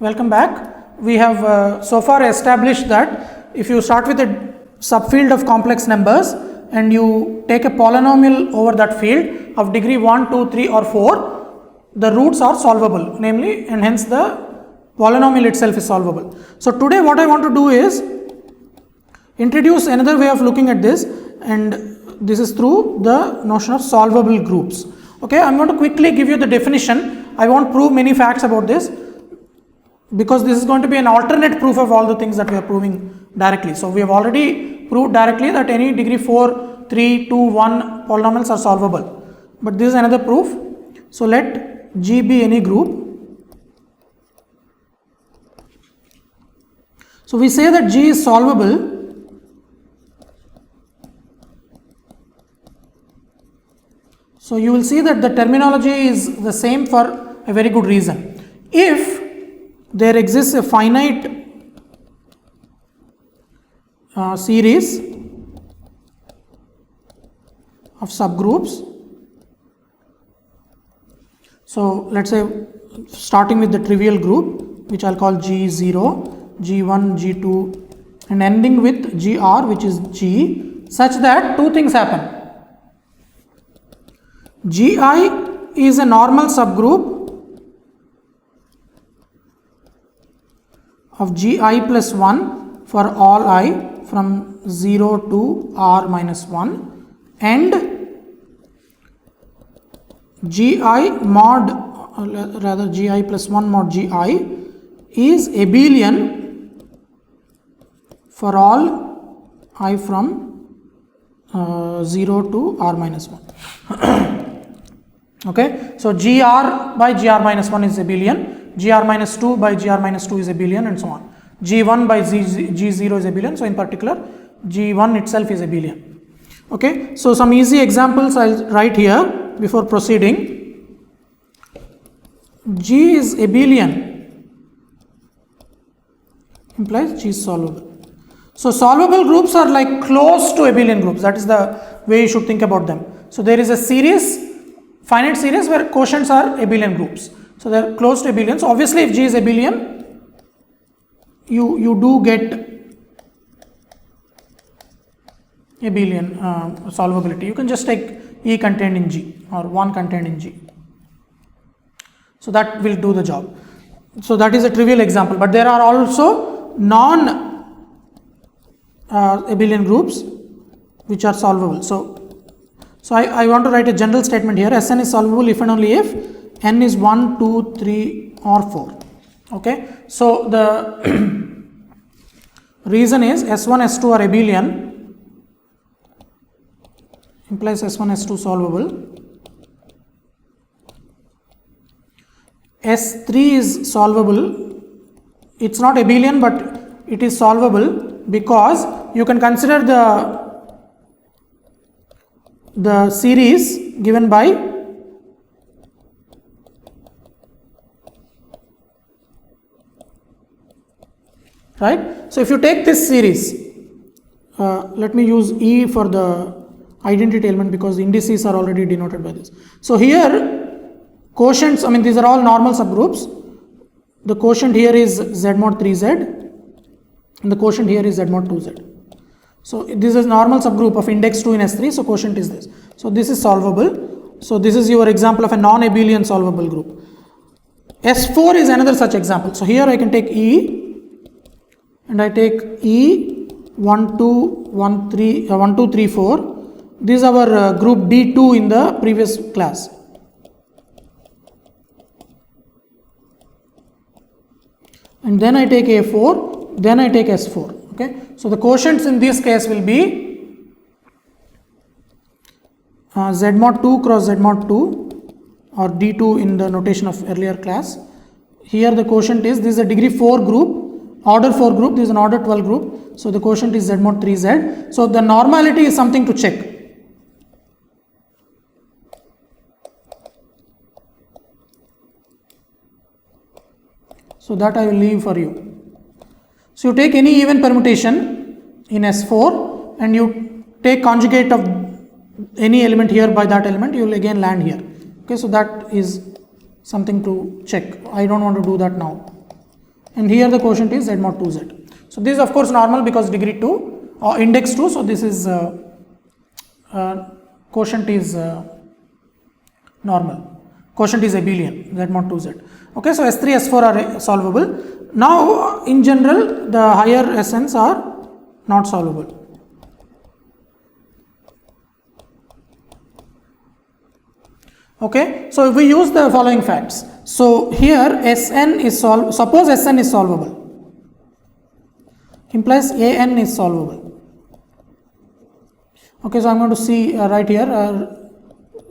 Welcome back. We have so far established that if you start with a subfield of complex numbers and you take a polynomial over that field of degree 1, 2, 3 or 4, the roots are solvable, namely, and hence the polynomial itself is solvable. So today what I want to do is introduce another way of looking at this, and this is through the notion of solvable groups. Okay, I am going to quickly give you the definition. I won't prove many facts about this, because this is going to be an alternate proof of all the things that we are proving directly. So we have already proved directly that any degree 4, 3, 2, 1 polynomials are solvable. But this is another proof. So let G be any group. So we say that G is solvable so you will see that the terminology is the same for a very good reason. If there exists a finite series of subgroups. So let's say starting with the trivial group, which I'll call G0, G1, G2, and ending with GR, which is G, such that two things happen. GI is a normal subgroup of Gi plus 1 for all I from 0 to R minus 1, and Gi mod, rather Gi plus 1 mod Gi is abelian for all I from 0 to R minus 1. Okay, so GR by GR minus 1 is abelian, GR minus 2 by GR minus 2 is abelian, and so on. G1 by G0 is abelian, so in particular G1 itself is abelian. Okay, so some easy examples I'll write here before proceeding. G is abelian implies G is solvable. So solvable groups are like close to abelian groups. That is the way you should think about them. So there is a series, finite series, where quotients are abelian groups. So they are close to abelian. So obviously if G is abelian, you do get abelian solvability. You can just take E contained in G or 1 contained in G. So that will do the job. So that is a trivial example, but there are also non abelian groups which are solvable. So I want to write a general statement here. Sn is solvable if and only if n is 1, 2, 3 or 4. Okay. So the reason is S1, S2 are abelian, implies S1, S2 solvable. S3 is solvable. It's not abelian, but it is solvable because you can consider the series given by right. So if you take this series, let me use E for the identity element because the indices are already denoted by this. So here quotients, I mean these are all normal subgroups. The quotient here is Z mod 3Z and the quotient here is Z mod 2Z. So this is normal subgroup of index 2 in S3, so quotient is this. So this is solvable. So this is your example of a non-abelian solvable group. S4 is another such example. So here I can take E and I take E 1, 2, 1, 3, 1, 2, 3, 4. This is our group D2 in the previous class. And then I take A4, then I take S4. Okay. So the quotients in this case will be Z mod 2 cross Z mod 2 or D2 in the notation of earlier class. Here the quotient is, this is a degree 4 group, order 4 group, this is an order 12 group. So the quotient is Z mod 3Z. So the normality is something to check. So that I will leave for you. So you take any even permutation in S4 and you take conjugate of any element here by that element, you will again land here. Okay, so that is something to check. I don't want to do that now. and here the quotient is z mod 2z. So this is of course normal because degree 2 or index 2, so this is quotient is normal, quotient is abelian, z mod 2z. Okay, so S3, S4 are solvable. Now in general the higher Sn's are not solvable. Okay, so if we use the following facts, so here Sn is suppose Sn is solvable, implies An is solvable. Okay, so I am going to see right here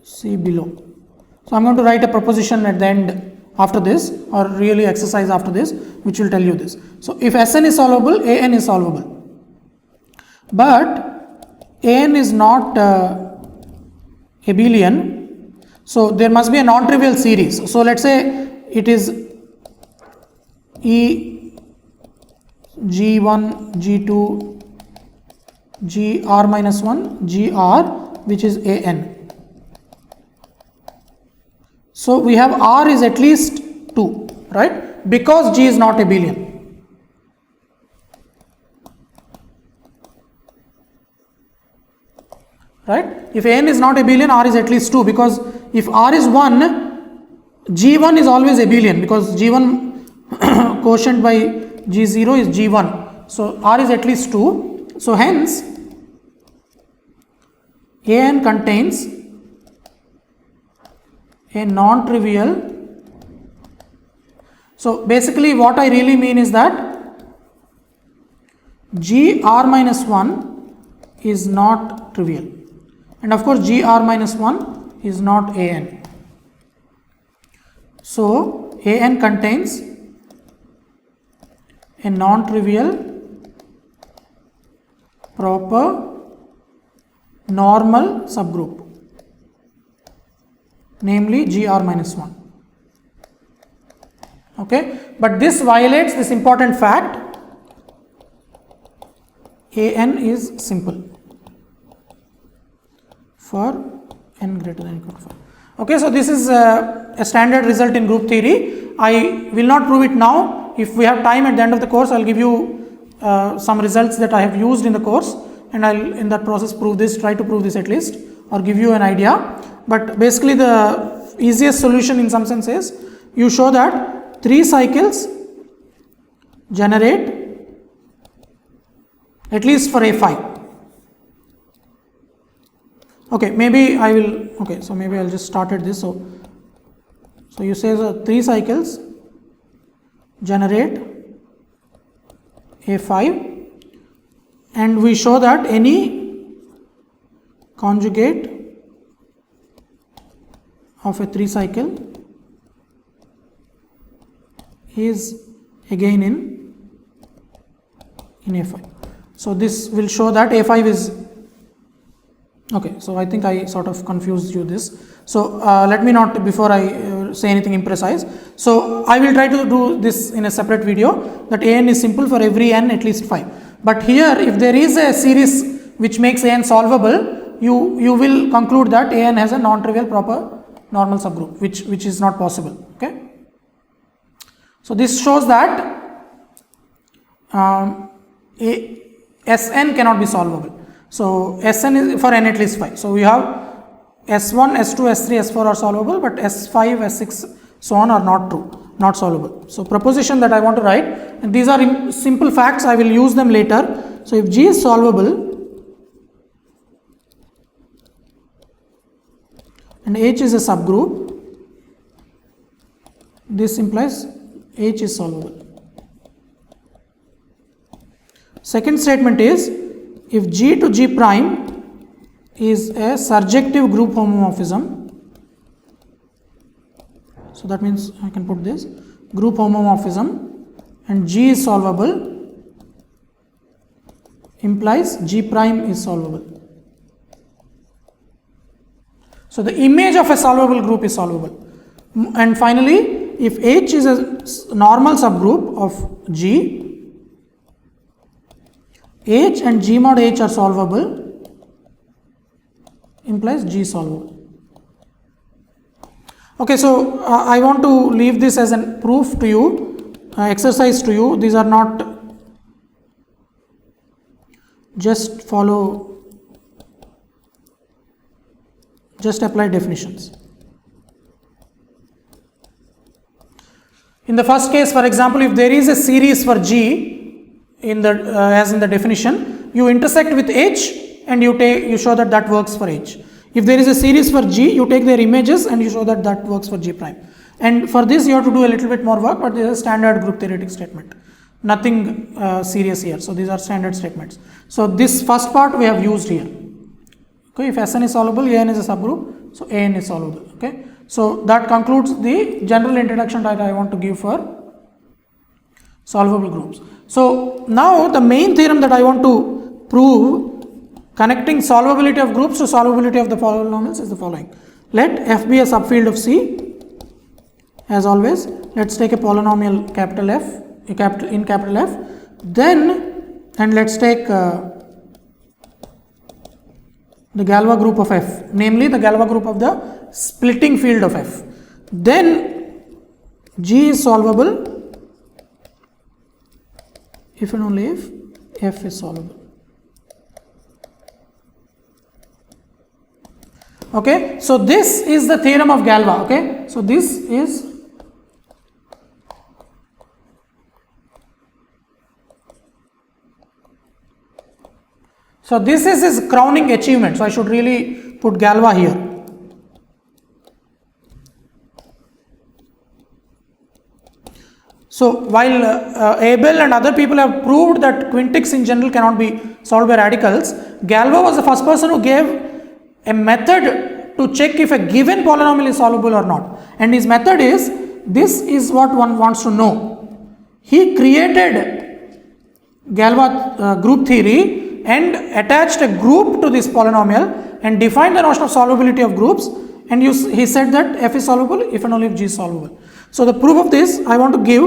see below. So I am going to write a proposition at the end after this, or really exercise after this, which will tell you this. So if Sn is solvable, An is solvable, but An is not abelian. So there must be a non-trivial series. So let's say it is E G1, G2, Gr minus 1, Gr, which is An. So we have R is at least 2, right? Because G is not abelian. Right? If An is not abelian, R is at least 2, because if R is 1, G1 is always abelian, because G1 quotient by G0 is G1. So R is at least 2. So hence An contains a non-trivial. So basically what I really mean is that Gr minus 1 is not trivial, and of course Gr minus 1 is not An. So An contains a non-trivial proper normal subgroup, namely Gr minus 1. Okay, but this violates this important fact: An is simple for n greater than or equal to 5. Okay, so this is a standard result in group theory. I will not prove it now. If we have time at the end of the course, I will give you some results that I have used in the course, and I will in that process prove this, try to prove this at least, or give you an idea. But basically the easiest solution in some sense is you show that 3 cycles generate, at least for A5. Okay, maybe I will, okay, so maybe I will just start at this. So you say the 3 cycles generate A5, and we show that any conjugate of a 3 cycle is again in A5. So this will show that A5 is, okay, so I think I sort of confused you this. So let me not, before I say anything imprecise. So I will try to do this in a separate video, that An is simple for every n at least 5. But here if there is a series which makes An solvable, you will conclude that An has a non-trivial proper normal subgroup, which is not possible. Okay. So this shows that Sn cannot be solvable. So Sn is for n at least 5. So we have S1, S2, S3, S4 are solvable, but S5, S6, so on are not true, not solvable. So proposition that I want to write, and these are simple facts, I will use them later. So if G is solvable and H is a subgroup, this implies H is solvable. Second statement is, if G to G prime is a surjective group homomorphism, so that means I can put this group homomorphism, and G is solvable, implies G prime is solvable. So the image of a solvable group is solvable. And finally, if H is a normal subgroup of G, H and G mod H are solvable, implies G solvable. Okay, so I want to leave this as a proof to you exercise to you. These are not, just follow, just apply definitions. In the first case, for example, if there is a series for G in the as in the definition, you intersect with H and you show that works for H. If there is a series for G, you take their images and you show that works for G prime. And for this you have to do a little bit more work, but this is a standard group theoretic statement. Nothing serious here. So these are standard statements. So this first part we have used here. Okay, if Sn is solvable, An is a subgroup, so An is solvable. Okay, so that concludes the general introduction that I want to give for solvable groups. So now the main theorem that I want to prove connecting solvability of groups to solvability of the polynomials is the following. Let F be a subfield of C. As always, let's take a polynomial capital F, in capital F, then, and let's take the Galois group of F, namely the Galois group of the splitting field of F. Then G is solvable if and only if F is solvable. Okay, so this is the theorem of Galois. Okay, so this is his crowning achievement. So I should really put Galois here. So while Abel and other people have proved that quintics in general cannot be solved by radicals, Galois was the first person who gave a method to check if a given polynomial is solvable or not. And his method is, this is what one wants to know. He created Galois group theory and attached a group to this polynomial and defined the notion of solvability of groups, and he said that F is solvable if and only if G is solvable. So the proof of this I want to give,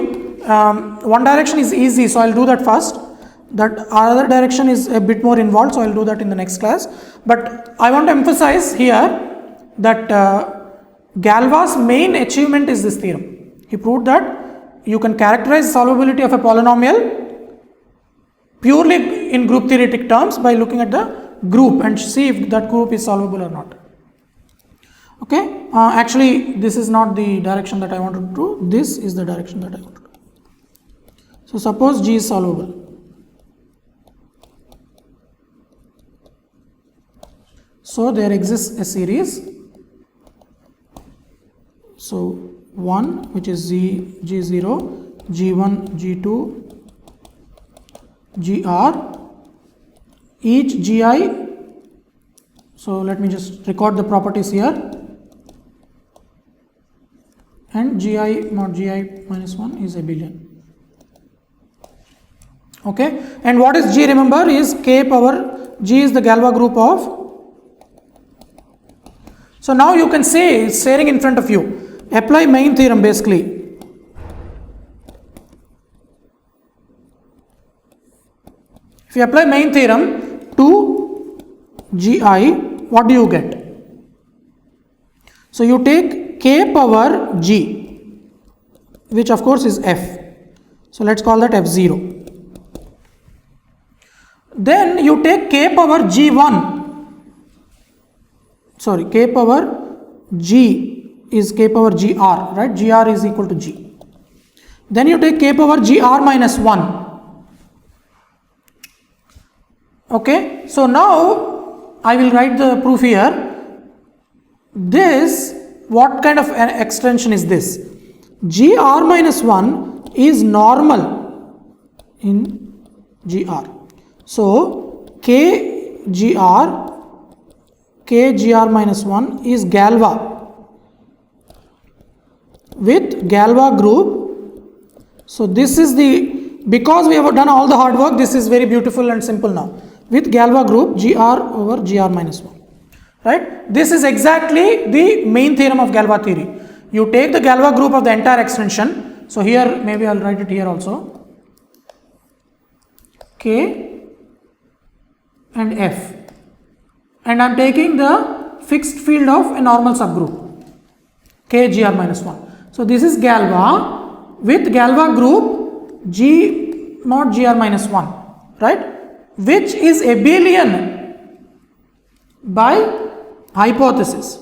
one direction is easy, so I will do that first. That other direction is a bit more involved, so I will do that in the next class. But I want to emphasize here that Galois' main achievement is this theorem. He proved that you can characterize solvability of a polynomial purely in group theoretic terms by looking at the group and see if that group is solvable or not. Okay, actually this is not the direction that I wanted to do, this is the direction that I want to do. So suppose G is solvable. So there exists a series, so 1 which is G0, G1, G2, Gr, each Gi, so let me just record the properties here, and Gi not Gi minus 1 is abelian. Okay, and what is G? Remember, is k power, G is the Galois group of. So now you can say, it's staring in front of you, apply main theorem basically. If you apply main theorem to Gi, what do you get? So you take k power G, which of course is F. So let's call that F0. Then you take k power G1. Sorry, k power G is k power Gr, right? Gr is equal to G. Then you take k power Gr minus 1. Okay, so now I will write the proof here. This, what kind of an extension is this? Gr minus 1 is normal in Gr. So Kgr minus 1 is Galois with Galois group. So this is the, because we have done all the hard work, this is very beautiful and simple now. With Galois group Gr over Gr minus 1. Right? This is exactly the main theorem of Galois theory. You take the Galois group of the entire extension. So here, maybe I will write it here also. K and F. And I am taking the fixed field of a normal subgroup. K Gr minus 1. So this is Galois with Galois group G not GR minus 1, right, which is abelian by hypothesis,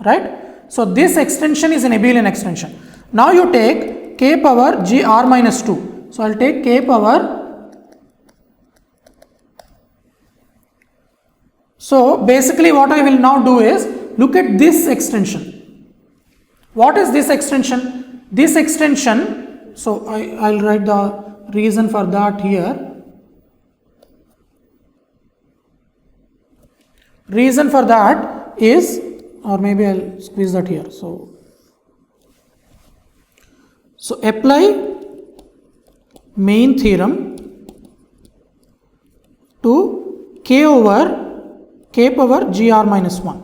right? So this extension is an abelian extension. Now you take k power GR minus 2. So I'll take k power. So basically what I will now do is look at this extension. What is this extension? This extension, so I'll write the reason for that here. Reason for that is, or maybe I'll squeeze that here. So apply main theorem to k over k power GR minus 1,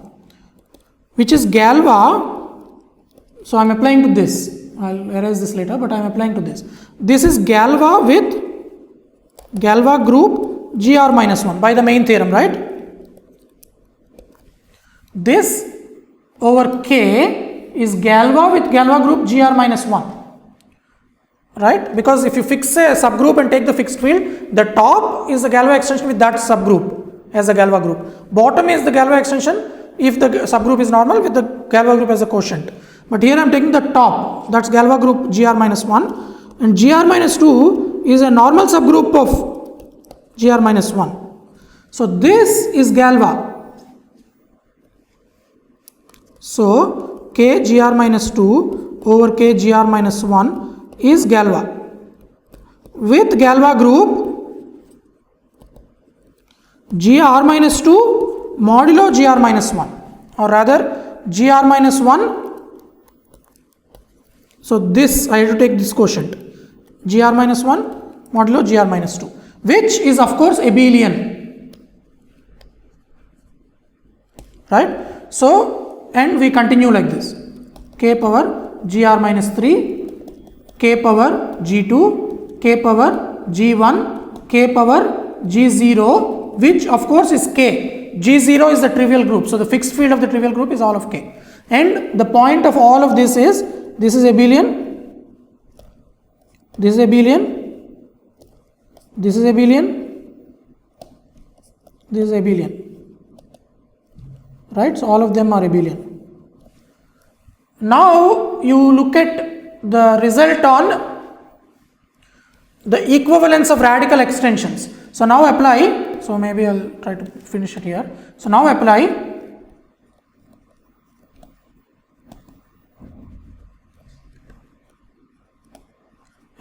which is Galois. So I'm applying to this. I'll erase this later, but I'm applying to this. This is Galois with Galois group GR minus 1 by the main theorem, right? This over K is Galois with Galois group GR minus 1. Right? Because if you fix a subgroup and take the fixed field, the top is the Galois extension with that subgroup as a Galois group. Bottom is the Galois extension if the subgroup is normal with the Galois group as a quotient. But here I am taking the top, that's Galois group GR minus 1, and GR minus 2 is a normal subgroup of GR minus 1. So this is Galois. So K GR minus 2 over K GR minus 1 is Galois. With Galois group GR minus 2 modulo GR minus 1, or rather GR minus 1. So this I have to take this quotient GR minus 1 modulo GR minus 2, which is of course abelian, right? So, and we continue like this: k power GR minus 3, k power G2, k power G1, k power G0, which of course is k. G0 is the trivial group, so the fixed field of the trivial group is all of k. And the point of all of this is abelian, this is abelian, this is abelian, this is abelian, right? So all of them are abelian. Now you look at the result on the equivalence of radical extensions. So now apply, so maybe I'll try to finish it here. So now apply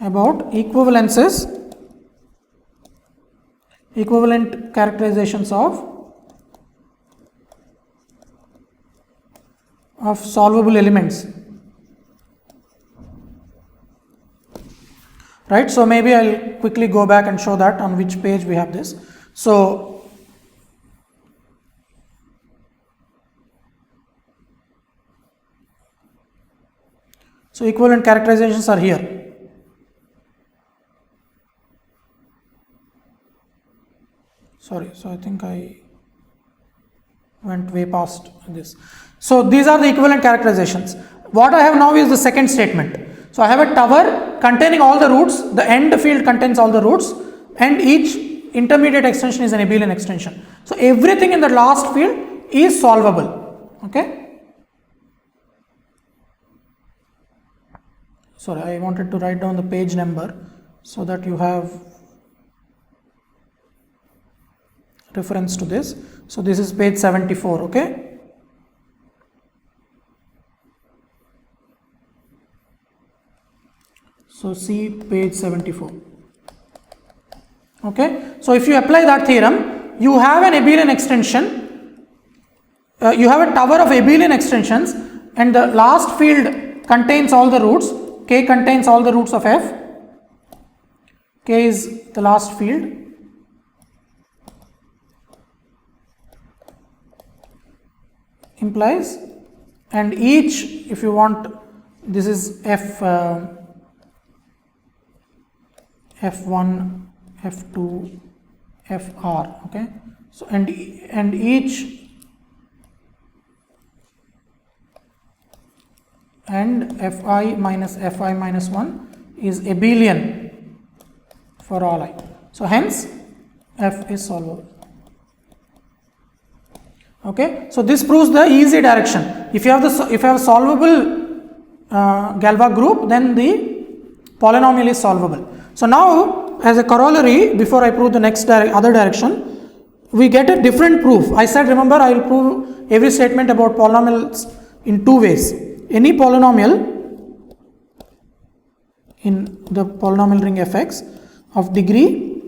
about equivalences, equivalent characterizations of solvable elements, right? So maybe I'll quickly go back and show that on which page we have this. So equivalent characterizations are here. Sorry, so I think I went way past this. So these are the equivalent characterizations. What I have now is the second statement. So I have a tower containing all the roots, the end field contains all the roots, and each intermediate extension is an abelian extension. So everything in the last field is solvable. Okay. Sorry, I wanted to write down the page number so that you have reference to this. So this is page 74. Okay. So see page 74. Okay. So if you apply that theorem, you have an abelian extension, you have a tower of abelian extensions, and the last field contains all the roots. K contains all the roots of f. K is the last field. Implies, and each, if you want, this is f, f1, f2, fr. Okay. So and each, and fi minus 1 is abelian for all I. So hence F is solvable. Okay, so this proves the easy direction. If you have a solvable Galois group, then the polynomial is solvable. So now, as a corollary, before I prove the next other direction, we get a different proof. I said, remember, I will prove every statement about polynomials in two ways. Any polynomial in the polynomial ring Fx of degree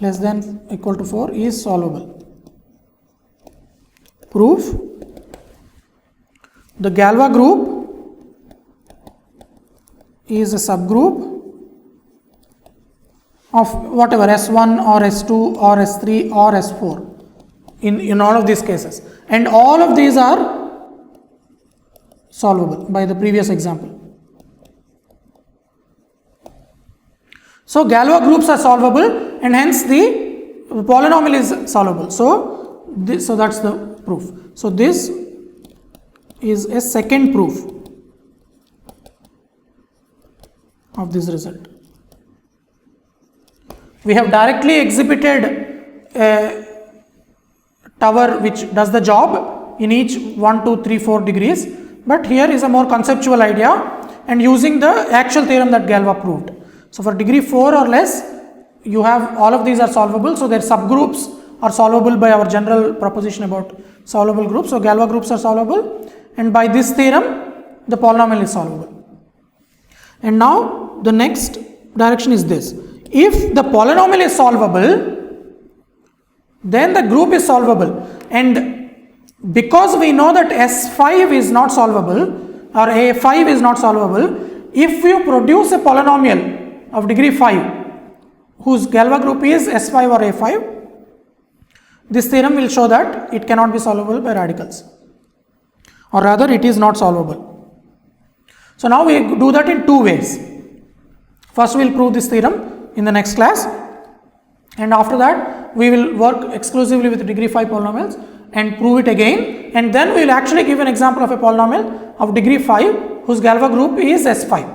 less than equal to 4 is solvable. Proof: the Galois group is a subgroup of whatever S1 or S2 or S3 or S4 in all of these cases, and all of these are solvable by the previous example. So Galois groups are solvable, and hence the polynomial is solvable. So that's the proof. So this is a second proof of this result. We have directly exhibited a tower which does the job in each 1, 2, 3, 4 degrees, but here is a more conceptual idea and using the actual theorem that Galois proved. So for degree 4 or less, you have all of these are solvable, so their subgroups are solvable by our general proposition about solvable groups. So Galois groups are solvable, and by this theorem the polynomial is solvable. And now the next direction is this: if the polynomial is solvable, then the group is solvable, and because we know that S5 is not solvable or A5 is not solvable, if you produce a polynomial of degree 5 whose Galois group is S5 or A5, this theorem will show that it cannot be solvable by radicals, or rather it is not solvable. So now we do that in two ways. First we will prove this theorem in the next class, and after that we will work exclusively with degree 5 polynomials and prove it again, and then we will actually give an example of a polynomial of degree 5 whose Galois group is S5,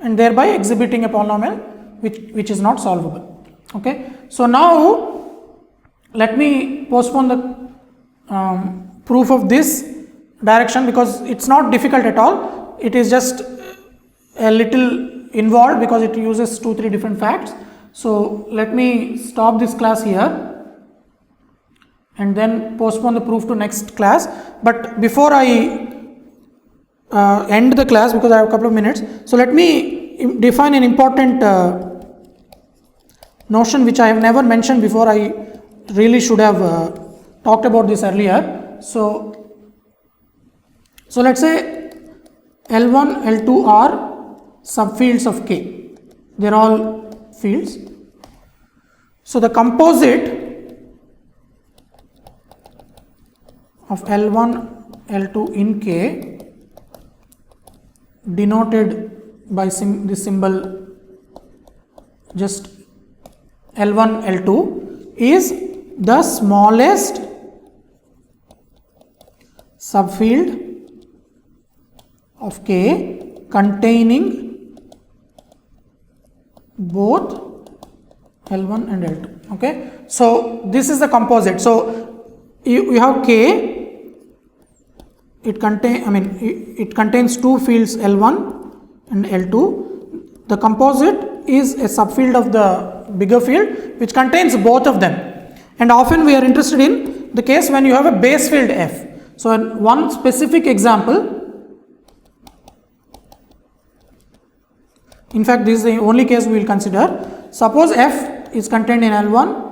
and thereby exhibiting a polynomial which is not solvable. Okay, so now let me postpone the proof of this direction because it's not difficult at all. It is just a little involved because it uses 2-3 different facts. So let me stop this class here and then postpone the proof to next class. But before I end the class, because I have a couple of minutes, so let me define an important notion which I have never mentioned before. I really should have talked about this earlier. So let's say L1, L2 are subfields of K. They are all fields. So the composite of L1, L2 in K, denoted by this symbol just L1, L2, is the smallest subfield of K containing both L1 and L2. Okay, so this is the composite. So you have K, it contains two fields L1 and L2. The composite is a subfield of the bigger field which contains both of them. And often we are interested in the case when you have a base field F. So in one specific example, in fact this is the only case we will consider. Suppose F is contained in L1,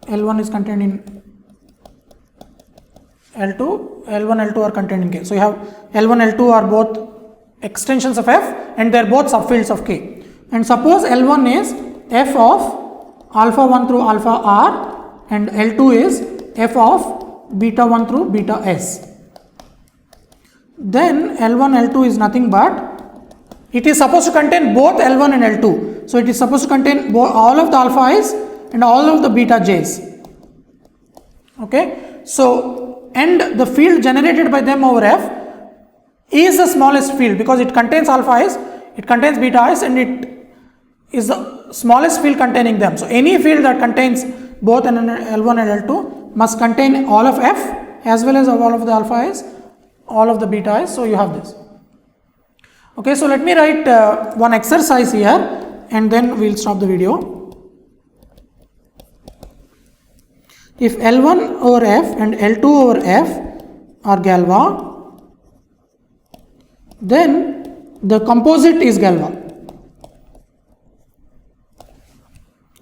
L1 is contained in L2, L1, L2 are contained in K. So you have L1, L2 are both extensions of F and they are both subfields of K. And suppose L1 is F of alpha 1 through alpha r and L2 is F of beta 1 through beta s. Then L1, L2 is nothing but, it is supposed to contain both L1 and L2. So it is supposed to contain all of the alpha i's and all of the beta j's. Okay, so and the field generated by them over F is the smallest field because it contains alpha i's, It contains beta i's and it is the smallest field containing them. So any field that contains both L1 and L2 must contain all of F as well as all of the alpha i's, all of the beta i's. So you have this. Okay, so let me write one exercise here and then we'll stop the video. If L1 over F and L2 over F are Galois, then the composite is Galois.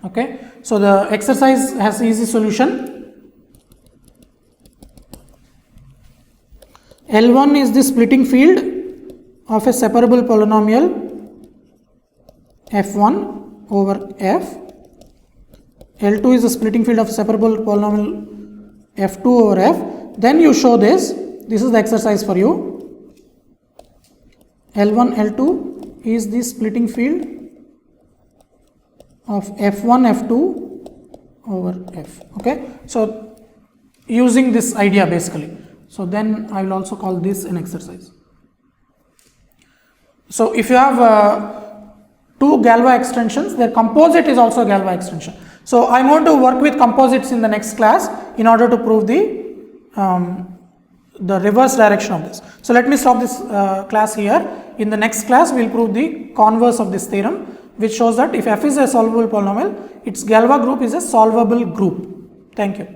Okay, so the exercise has easy solution. L1 is the splitting field of a separable polynomial F1 over F. L2 is the splitting field of separable polynomial F2 over F. Then you show this. This is the exercise for you. L1, L2 is the splitting field of F1, F2 over F. Okay. So using this idea basically. So then I will also call this an exercise. So if you have two Galois extensions, their composite is also a Galois extension. So I am going to work with composites in the next class in order to prove the reverse direction of this. So let me stop this class here. In the next class we will prove the converse of this theorem, which shows that if F is a solvable polynomial, its Galois group is a solvable group. Thank you.